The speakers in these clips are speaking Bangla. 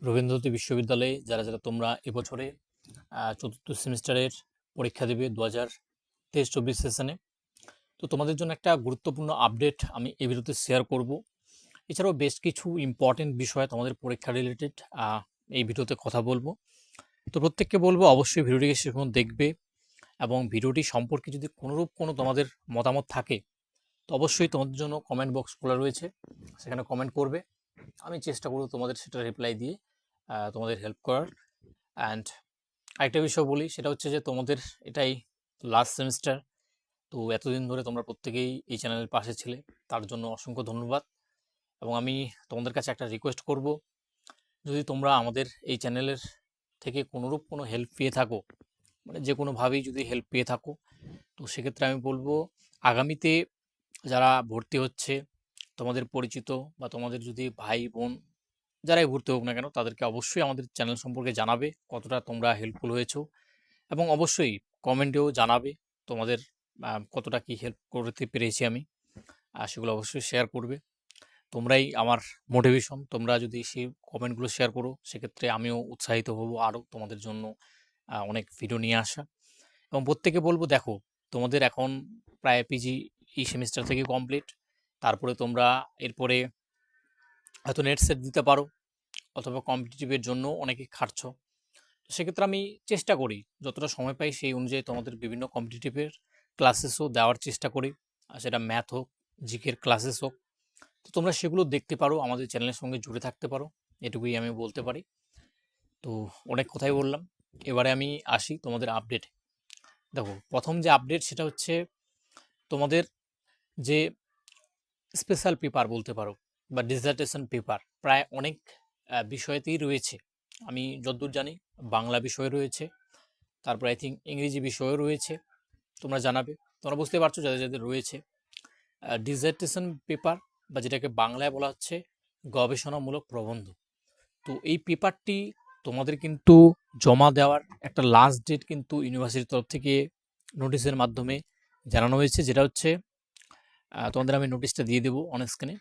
রবীন্দ্রজ্যোতি বিশ্ববিদ্যালয়ে যারা তোমরা এবছরে চতুর্থ সেমিস্টারের পরীক্ষা দেবে 2023-24 সেশনে, তো তোমাদের জন্য একটা গুরুত্বপূর্ণ আপডেট আমি এই ভিডিওতে শেয়ার করব। এছাড়াও বেশ কিছু ইম্পর্টেন্ট বিষয় তোমাদের পরীক্ষা রিলেটেড এই ভিডিওতে কথা বলবো। তো প্রত্যেককে বলবো অবশ্যই ভিডিওটিকে শেষ পর্যন্ত দেখবে, এবং ভিডিওটি সম্পর্কে যদি কোনোরূপ কোনো তোমাদের মতামত থাকে তো অবশ্যই তোমাদের জন্য কমেন্ট বক্স খোলা রয়েছে, সেখানে কমেন্ট করবে। আমি চেষ্টা করব তোমাদের সেটা রিপ্লাই দিয়ে তোমাদের হেল্প করার। অ্যান্ড আরেকটা বিষয় বলি, সেটা হচ্ছে যে তোমাদের এটাই লাস্ট সেমিস্টার। তো এতদিন ধরে তোমরা প্রত্যেকেই এই চ্যানেলের পাশে ছিলে, তার জন্য অসংখ্য ধন্যবাদ। এবং আমি তোমাদের কাছে একটা রিকোয়েস্ট করব, যদি তোমরা আমাদের এই চ্যানেলের থেকে কোনোরূপ কোনো হেল্প পেয়ে থাকো, মানে যে কোনোভাবেই যদি হেল্প পেয়ে থাকো, তো সেক্ষেত্রে আমি বলবো আগামীতে যারা ভর্তি হচ্ছে, তোমাদের পরিচিত বা তোমাদের যদি ভাই বোন যারাই ভর্তি হোক না কেন, তাদেরকে অবশ্যই আমাদের চ্যানেল সম্পর্কে জানাবে কতটা তোমরা হেল্পফুল হয়েছো, এবং অবশ্যই কমেন্টেও জানাবে তোমাদের কতটা কি হেল্প করতে পেরেছি আমি, আর সেগুলো অবশ্যই শেয়ার করবে। তোমরাই আমার মোটিভেশন, তোমরা যদি সেই কমেন্টগুলো শেয়ার করো সেক্ষেত্রে আমিও উৎসাহিত হব আরও তোমাদের জন্য অনেক ভিডিও নিয়ে আসা। এবং প্রত্যেকে বলবো, দেখো তোমাদের এখন প্রায় পিজি এই সেমিস্টার থেকে কমপ্লিট, তারপরে তোমরা এরপরে হয়তো নেট সেট দিতে পারো, অথবা কম্পিটিটিভের জন্য অনেকে খাটছো। তো সেক্ষেত্রে আমি চেষ্টা করি যতটা সময় পাই সেই অনুযায়ী তোমাদের বিভিন্ন কম্পিটিটিভের ক্লাসেসও দেওয়ার চেষ্টা করি, আর সেটা ম্যাথ হোক, জিকের ক্লাসেস হোক। তো তোমরা সেগুলো দেখতে পারো, আমাদের চ্যানেলের সঙ্গে জুড়ে থাকতে পারো, এটুকুই আমি বলতে পারি। তো অনেক কথাই বললাম, এবারে আমি আসি তোমাদের আপডেটে। দেখো প্রথম যে আপডেট সেটা হচ্ছে তোমাদের যে স্পেশাল পেপার বলতে পারো বা ডিসার্টেশন পেপার প্রায় অনেক বিষয়তেই রয়েছে। আমি যতদূর জানি বাংলা বিষয় রয়েছে, তারপর আই থিঙ্ক ইংরেজি বিষয়ও রয়েছে। তোমরা জানাবে, তোমরা বুঝতে পারছো যাদের যাদের রয়েছে ডিসার্টেশন পেপার, বা যেটাকে বাংলায় বলা হচ্ছে গবেষণামূলক প্রবন্ধ। তো এই পেপারটি তোমাদের কিন্তু জমা দেওয়ার একটা লাস্ট ডেট কিন্তু ইউনিভার্সিটির তরফ থেকে নোটিশের মাধ্যমে জানানো হয়েছে, যেটা হচ্ছে তোমাদের আমি নোটিশটা দিয়ে দেবো অন স্ক্রিনে,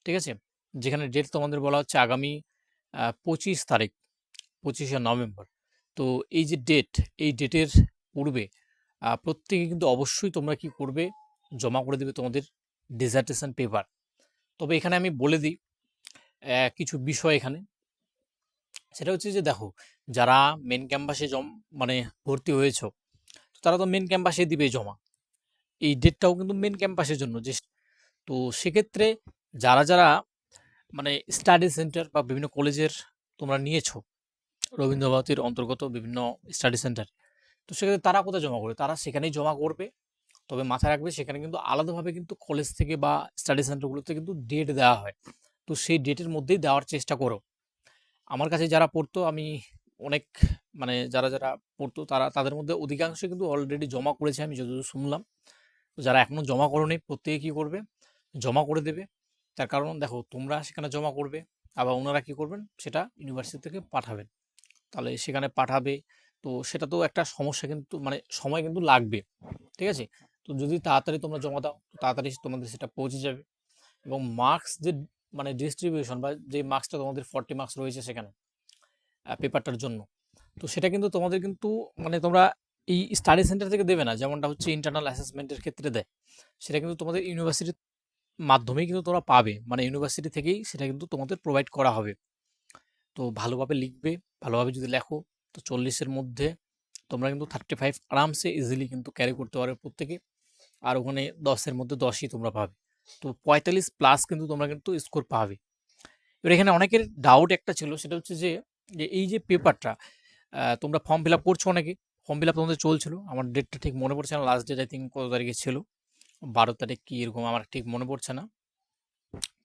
ঠিক আছে? যেখানে ডেট তোমাদের বলা হচ্ছে আগামী 25 তারিখ, 25শে নভেম্বর। তো এই যে ডেট, এই ডেটের পূর্বে প্রত্যেকে কিন্তু অবশ্যই তোমরা কি করবে, জমা করে দেবে তোমাদের ডিসার্টেশন পেপার। তবে এখানে আমি বলে দিই কিছু বিষয় এখানে, সেটা হচ্ছে যে দেখো, যারা মেন ক্যাম্পাসে মানে ভর্তি হয়েছ, তো তারা তো মেন ক্যাম্পাসে দিবে জমা। এই ডেটটাও কিন্তু মেন ক্যাম্পাসের জন্য যে, তো সেক্ষেত্রে যারা মানে স্টাডি সেন্টার বা বিভিন্ন কলেজের তোমরা নিয়েছো রবীন্দ্র ভারতীর অন্তর্গত বিভিন্ন স্টাডি সেন্টার, তো সেক্ষেত্রে তারা কোথায় জমা করবে, তারা সেখানেই জমা করবে। তবে মাথায় রাখবে সেখানে কিন্তু আলাদাভাবে কিন্তু কলেজ থেকে বা স্টাডি সেন্টারগুলোতে কিন্তু ডেট দেওয়া হয়, তো সেই ডেটের মধ্যেই দেওয়ার চেষ্টা করো। আমার কাছে যারা পড়তো, আমি অনেক মানে যারা পড়তো তাদের মধ্যে অধিকাংশ কিন্তু অলরেডি জমা করেছে আমি যতদূর শুনলাম। তো যারা এখনও জমা করোনি প্রত্যেকে কী করবে, জমা করে দেবে। তার কারণ দেখো, তোমরা সেখানে জমা করবে, আবার ওনারা কী করবেন, সেটা ইউনিভার্সিটি থেকে পাঠাবেন। তাহলে সেখানে পাঠাবে, তো সেটা তো একটা সমস্যা, কিন্তু মানে সময় কিন্তু লাগবে, ঠিক আছে? তো যদি তাড়াতাড়ি তোমরা জমা দাও, তো তাড়াতাড়ি তোমাদের সেটা পৌঁছে যাবে। এবং মার্কস যে মানে ডিস্ট্রিবিউশন বা যে মার্কসটা তোমাদের 40 মার্কস রয়েছে সেখানে পেপারটার জন্য, তো সেটা কিন্তু তোমাদের কিন্তু মানে তোমরা এই স্টাডি সেন্টার থেকে দেবে না, যেমনটা হচ্ছে ইন্টারনাল অ্যাসেসমেন্টের ক্ষেত্রে দেয়। সেটা কিন্তু তোমাদের ইউনিভার্সিটির মাধ্যমেই কিন্তু তোমরা পাবে, মানে ইউনিভার্সিটি থেকেই সেটা কিন্তু তোমাদের প্রোভাইড করা হবে। তো ভালোভাবে লিখবে, ভালোভাবে যদি লেখো, তো 40-এর মধ্যে তোমরা কিন্তু 35 আরামসে ইজিলি কিন্তু ক্যারি করতে পারবে প্রত্যেকে। আর ওখানে 10-এর মধ্যে 10ই তোমরা পাবে, তো 45+ কিন্তু তোমরা কিন্তু স্কোর পাবে। এবার এখানে অনেকের ডাউট একটা ছিল, সেটা হচ্ছে যে এই যে পেপারটা তোমরা ফর্ম ফিল আপ করছো, অনেকে ফর্ম ফিল আপ তোমাদের চলছিল, আমার ডেটটা ঠিক মনে পড়ছে না, লাস্ট ডেট আই থিঙ্ক কত তারিখে ছিল, 12 তারিখ কি এরকম, আমার ঠিক মনে পড়ছে না।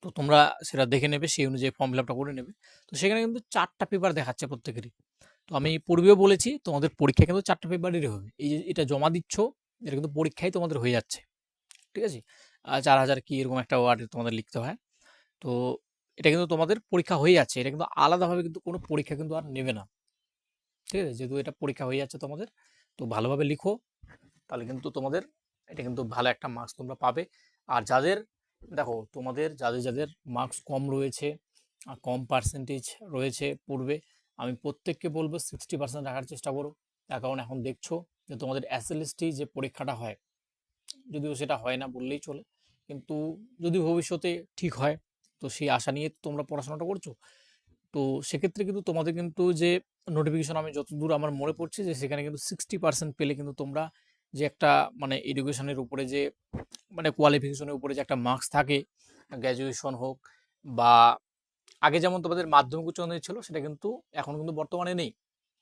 তো তোমরা সেটা দেখে নেবে, সেই অনুযায়ী ফর্ম ফিল আপটা করে নেবে। তো সেখানে কিন্তু 4টা পেপার দেখাচ্ছে প্রত্যেকেরই। তো আমি পূর্বেও বলেছি তোমাদের পরীক্ষা কিন্তু 4টা পেপারেরই হবে। এই যে এটা জমা দিচ্ছ, এটা কিন্তু পরীক্ষায় তোমাদের হয়ে যাচ্ছে, ঠিক আছে? 4000 কি এরকম একটা ওয়ার্ডে তোমাদের লিখতে হয়। তো এটা কিন্তু তোমাদের পরীক্ষা হয়ে যাচ্ছে, এটা কিন্তু আলাদাভাবে কিন্তু কোনো পরীক্ষা কিন্তু আর নেবে না, ঠিক আছে? যেহেতু এটা পরীক্ষা হয়ে যাচ্ছে তোমাদের, তো ভালোভাবে লিখো, তাহলে কিন্তু তোমাদের এটা কিন্তু ভালো একটা মার্কস তোমরা পাবে। আর যাদের দেখো, তোমাদের যাদের মার্কস কম রয়েছে, কম পার্সেন্টেজ রয়েছে পূর্বে, আমি প্রত্যেককে বলবো 60% রাখার চেষ্টা করো। তার কারণ এখন দেখছো যে তোমাদের এসএলএসটি যে পরীক্ষাটা হয়, যদিও সেটা হয় না বললেই চলে, কিন্তু যদি ভবিষ্যতে ঠিক হয় তো সেই আশা নিয়ে তোমরা পড়াশোনাটা করছো। তো সেক্ষেত্রে কিন্তু তোমাদের কিন্তু যে নোটিফিকেশন, আমি যতদূর আমার মনে পড়ছে যে সেখানে কিন্তু 60% পেলে কিন্তু তোমরা যে একটা মানে এডুকেশনের উপরে যে মানে কোয়ালিফিকেশনের উপরে যে একটা মার্কস থাকে, গ্র্যাজুয়েশন হোক বা আগে যেমন তোমাদের মাধ্যমিক উচ্চ মাধ্যমিক ছিল, সেটা কিন্তু এখন কিন্তু বর্তমানে নেই।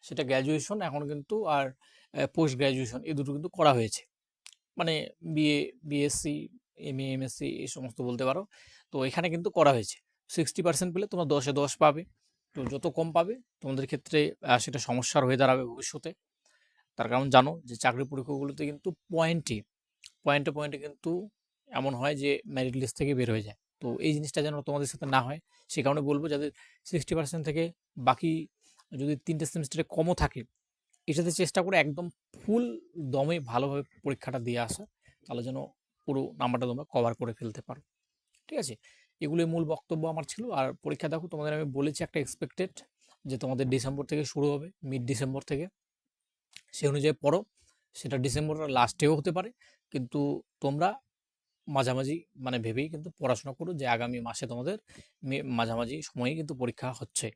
সেটা গ্র্যাজুয়েশন এখন কিন্তু, আর পোস্ট গ্র্যাজুয়েশন এই দুটো কিন্তু করা হয়েছে। মানে বিএ, বিএসসি, এমএ, এমএসসি এই সমস্ত বলতে পারো। তো এখানে কিন্তু করা হয়েছে 60% পেলে তোমরা 10-10 পাবে। তো যত কম পাবে তোমাদের ক্ষেত্রে সেটা সমস্যার হয়ে দাঁড়াবে ভবিষ্যতে। তার কারণ জানো যে চাকরি পরীক্ষাগুলোতে কিন্তু পয়েন্টে পয়েন্টে কিন্তু এমন হয় যে মেরিট লিস্ট থেকে বের হয়ে যায়। তো এই জিনিসটা যেন তোমাদের সাথে না হয়, সে কারণে বলবো যাদের 60% থেকে বাকি যদি 3টে সেমিস্টারে কমও থাকে, এটাতে চেষ্টা করে একদম ফুল দমে ভালোভাবে পরীক্ষাটা দিয়ে আসা, তাহলে যেন পুরো নাম্বারটা তোমরা কভার করে ফেলতে পারো। ঠিক আছে, এগুলোই মূল বক্তব্য আমার ছিল। আর পরীক্ষা দেখো তোমাদের আমি বলেছি একটা এক্সপেক্টেড যে তোমাদের ডিসেম্বর থেকে শুরু হবে, মিড ডিসেম্বর থেকে, সেই অনুযায়ী পড়ো। সেটা ডিসেম্বরের লাস্টেও হতে পারে, কিন্তু তোমরা মাঝামাঝি মানে ভেবেই কিন্তু পড়াশোনা করো যে আগামী মাসে তোমাদের মাঝামাঝি সময়ে কিন্তু পরীক্ষা হচ্ছে,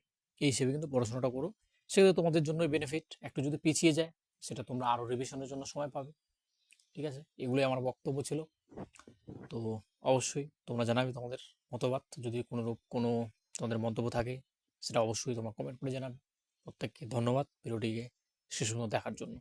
এই হিসেবে কিন্তু পড়াশোনাটা করো। সেক্ষেত্রে তোমাদের জন্যই বেনিফিট। একটু যদি পিছিয়ে যায় সেটা তোমরা আরও রিভিশনের জন্য সময় পাবে। ঠিক আছে, এগুলোই আমার বক্তব্য ছিল। তো অবশ্যই তোমরা জানাবে তোমাদের মতবাদ, যদি কোনো তোমাদের মন্তব্য থাকে সেটা অবশ্যই তোমরা কমেন্ট করে জানাবে। প্রত্যেককে ধন্যবাদ ভিডিওটিকে শেষ পর্যন্ত দেখার জন্য।